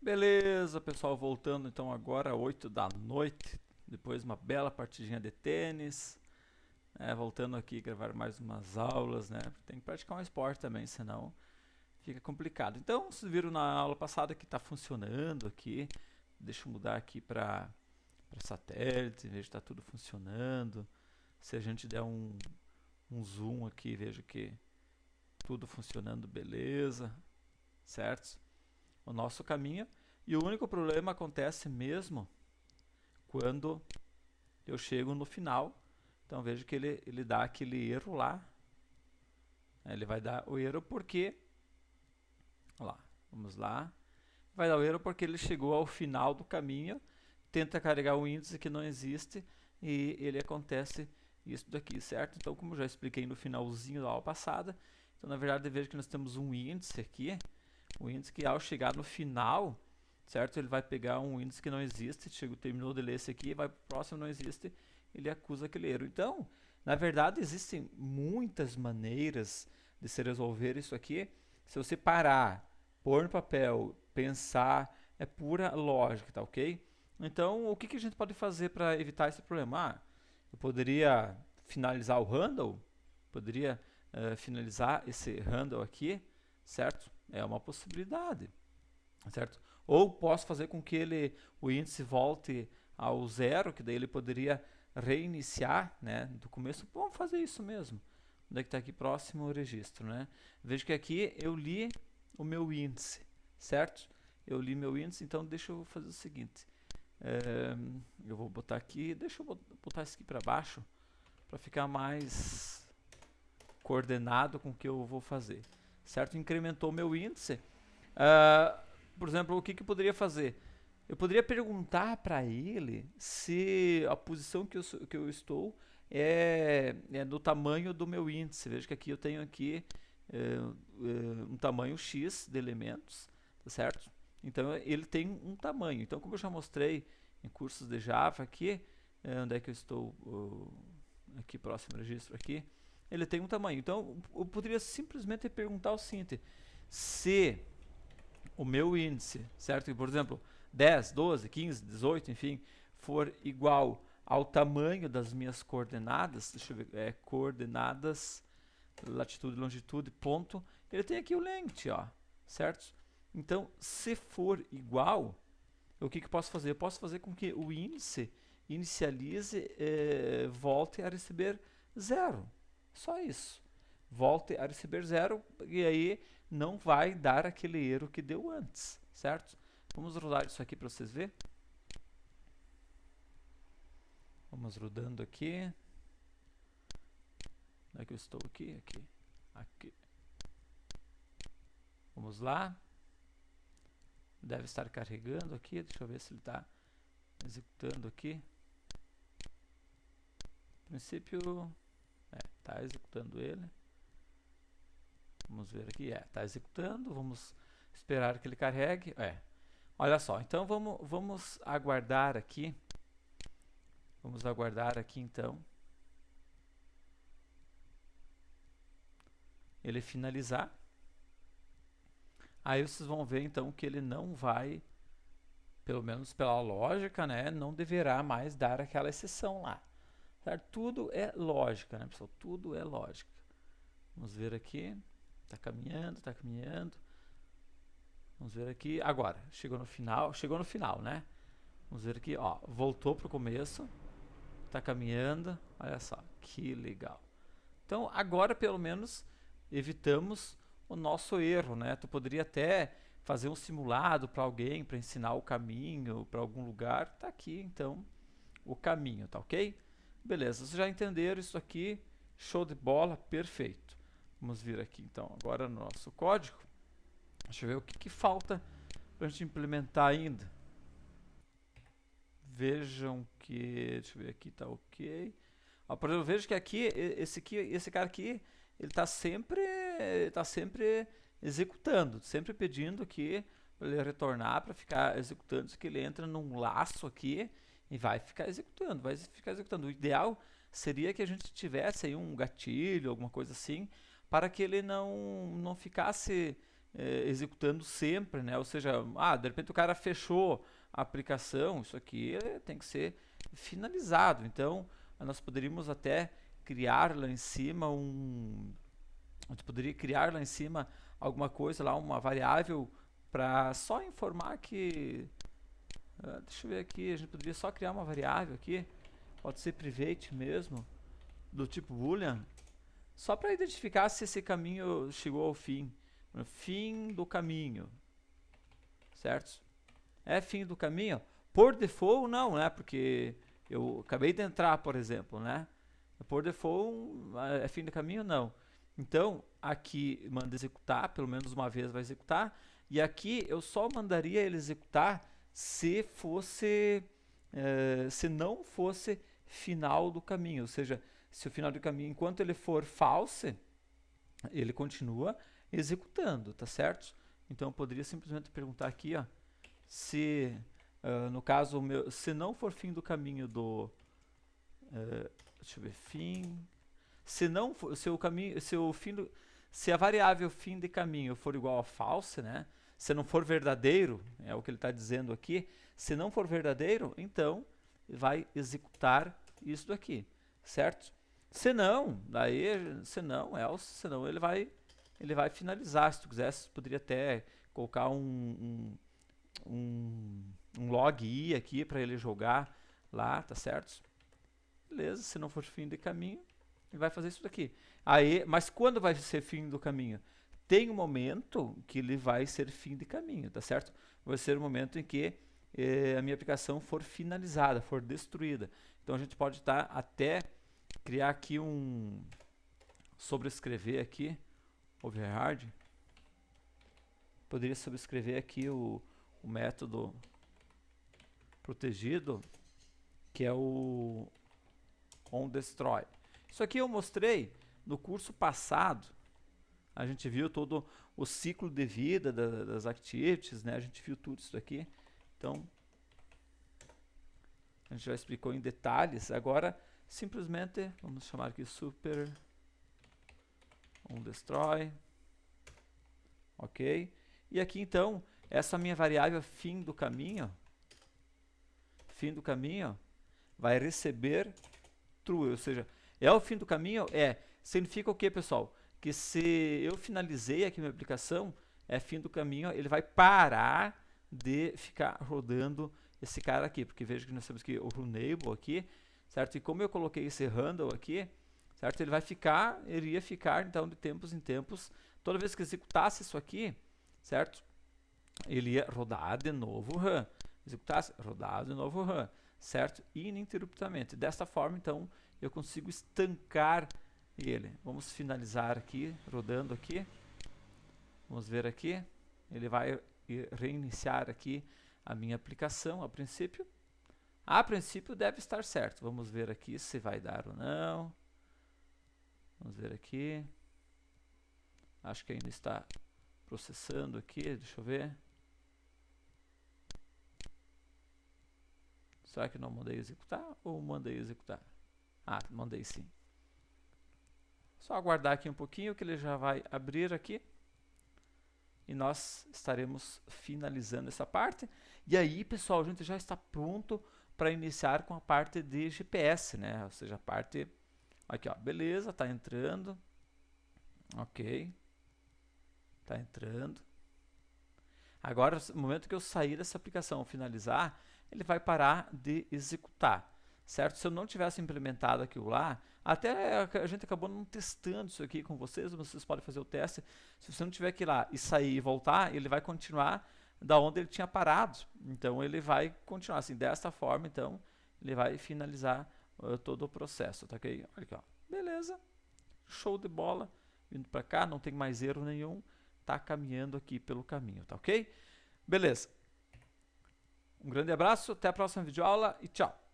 Beleza, pessoal, voltando então agora 8 da noite, depois uma bela partidinha de tênis, voltando aqui gravar mais umas aulas, né? Tem que praticar um esporte também, senão fica complicado. Então, vocês viram na aula passada que está funcionando aqui. Deixa eu mudar aqui para satélite, veja que está tudo funcionando. Se a gente der um zoom aqui, veja que tudo funcionando, beleza, certo? O nosso caminho. E o único problema acontece mesmo quando eu chego no final. Então veja que ele dá aquele erro lá. Ele vai dar o erro porque, lá, vamos lá, vai dar o erro porque ele chegou ao final do caminho, tenta carregar o índice que não existe e ele acontece isso daqui, certo? Então, como eu já expliquei no finalzinho da aula passada, então na verdade veja que nós temos um índice aqui, um índice que ao chegar no final, certo? Ele vai pegar um índice que não existe, terminou de ler esse aqui, vai para o próximo, não existe, ele acusa aquele erro. Então, na verdade, existem muitas maneiras de se resolver isso aqui. Se você parar, pôr no papel, pensar, é pura lógica, tá ok? Então, o que a gente pode fazer para evitar esse problema? Eu poderia finalizar o handle, poderia finalizar esse handle aqui, certo? É uma possibilidade, certo? Ou posso fazer com que o índice volte ao zero, que daí ele poderia reiniciar, né, do começo. Vamos fazer isso mesmo. Onde é que está aqui próximo o registro, né? Veja que aqui eu li o meu índice, certo? Eu li meu índice, então deixa eu fazer o seguinte. Eu vou botar aqui, deixa eu botar isso aqui para baixo, para ficar mais coordenado com o que eu vou fazer, certo? Incrementou meu índice. Por exemplo, o que eu poderia fazer? Eu poderia perguntar para ele se a posição que eu estou é do tamanho do meu índice. Veja que aqui eu tenho aqui um tamanho X de elementos, tá certo? Então ele tem um tamanho. Então, como eu já mostrei em cursos de Java aqui, onde é que eu estou? Aqui próximo registro aqui, ele tem um tamanho. Então eu poderia simplesmente perguntar o seguinte: se o meu índice, certo? Por exemplo, 10, 12, 15, 18, enfim, for igual ao tamanho das minhas coordenadas, deixa eu ver, coordenadas, latitude, longitude, ponto, ele tem aqui o length, ó, certo? Então, se for igual, o que eu posso fazer? Eu posso fazer com que o índice inicialize, volte a receber zero. Só isso. Volte a receber zero e aí não vai dar aquele erro que deu antes, certo? Vamos rodar isso aqui para vocês verem. Vamos rodando aqui. Onde é que eu estou aqui? Aqui. Aqui. Vamos lá. Deve estar carregando aqui. Deixa eu ver se ele está executando aqui. No princípio, está executando ele. Vamos ver aqui, está executando, vamos esperar que ele carregue. Olha só, então vamos aguardar aqui. Vamos aguardar aqui então ele finalizar. Aí vocês vão ver então que ele não vai, pelo menos pela lógica, né, não deverá mais dar aquela exceção lá. Certo? Tudo é lógica, né, pessoal? Tudo é lógica. Vamos ver aqui. Está caminhando, está caminhando. Vamos ver aqui. Agora, chegou no final, né? Vamos ver aqui, ó. Voltou para o começo. Está caminhando. Olha só, que legal. Então, agora pelo menos evitamos o nosso erro, né? Tu poderia até fazer um simulado para alguém, para ensinar o caminho, para algum lugar. Tá aqui, então, o caminho, tá ok? Beleza, vocês já entenderam isso aqui. Show de bola, perfeito. Vamos vir aqui então agora no nosso código. Deixa eu ver o que falta para a gente implementar ainda. Vejam que, deixa eu ver aqui, tá ok. Ó, por exemplo, veja que aqui, esse cara aqui, ele está sempre executando, sempre pedindo que ele retornar para ficar executando, isso que ele entra num laço aqui e vai ficar executando, O ideal seria que a gente tivesse aí um gatilho, alguma coisa assim, para que ele não ficasse executando sempre, né? Ou seja, de repente o cara fechou a aplicação, isso aqui tem que ser finalizado. Então, nós poderíamos até criar lá em cima a gente poderia criar lá em cima alguma coisa lá, uma variável para só informar que deixa eu ver aqui, a gente poderia só criar uma variável aqui, pode ser private mesmo, do tipo boolean, só para identificar se esse caminho chegou ao fim. Fim do caminho, certo? É fim do caminho? Por default não, né? Porque eu acabei de entrar, por exemplo, né? Por default é fim do caminho? Não. Então, aqui manda executar, pelo menos uma vez vai executar, e aqui eu só mandaria ele executar se fosse, se não fosse final do caminho, ou seja, se o final do caminho, enquanto ele for false, ele continua executando, tá certo? Então eu poderia simplesmente perguntar aqui, ó, se no caso se não for fim do caminho do deixa eu ver, fim, se não for, se o caminho, se a variável fim de caminho for igual a false, né? Se não for verdadeiro, é o que ele está dizendo aqui, se não for verdadeiro, então vai executar isso daqui, certo? Se não, daí, se não, senão ele vai finalizar. Se tu quisesse, tu poderia até colocar um log i aqui para ele jogar lá, tá certo? Beleza, se não for fim de caminho, ele vai fazer isso daqui. Aí, mas quando vai ser fim do caminho? Tem um momento que ele vai ser fim de caminho, tá certo? Vai ser o momento em que a minha aplicação for finalizada, for destruída. Então a gente pode até criar aqui sobrescrever aqui, override. Poderia sobrescrever aqui o método protegido, que é o onDestroy. Isso aqui eu mostrei no curso passado. A gente viu todo o ciclo de vida das activities, né? A gente viu tudo isso aqui. Então, a gente já explicou em detalhes. Agora, simplesmente, vamos chamar aqui super onDestroy. Ok? E aqui, então, essa minha variável fim do caminho vai receber true, ou seja, é o fim do caminho, significa o que, pessoal? Que se eu finalizei aqui minha aplicação, é fim do caminho, ele vai parar de ficar rodando esse cara aqui, porque veja que nós temos aqui o runnable aqui, certo? E como eu coloquei esse handle aqui, certo? Ele iria ficar então de tempos em tempos, toda vez que executasse isso aqui, certo? Ele ia rodar de novo o run, executasse, rodar de novo o run, certo? Ininterruptamente. Desta forma, então, eu consigo estancar ele. Vamos finalizar aqui, rodando aqui. Vamos ver aqui. Ele vai reiniciar aqui a minha aplicação a princípio. A princípio deve estar certo. Vamos ver aqui se vai dar ou não. Vamos ver aqui. Acho que ainda está processando aqui. Deixa eu ver. Será que não mandei executar ou mandei executar? Ah, mandei sim. Só aguardar aqui um pouquinho que ele já vai abrir aqui. E nós estaremos finalizando essa parte. E aí, pessoal, a gente já está pronto para iniciar com a parte de GPS, né? Ou seja, a parte... Aqui, ó, beleza, tá entrando. Ok. Tá entrando. Agora, no momento que eu sair dessa aplicação, finalizar, ele vai parar de executar, certo? Se eu não tivesse implementado aquilo lá, até a gente acabou não testando isso aqui com vocês, vocês podem fazer o teste. Se você não tiver que ir lá e sair e voltar, ele vai continuar da onde ele tinha parado. Então ele vai continuar assim, desta forma, então ele vai finalizar todo o processo, tá ok? Olha aqui, ó. Beleza, show de bola, vindo para cá, não tem mais erro nenhum, tá caminhando aqui pelo caminho, tá ok? Beleza. Um grande abraço, até a próxima videoaula e tchau!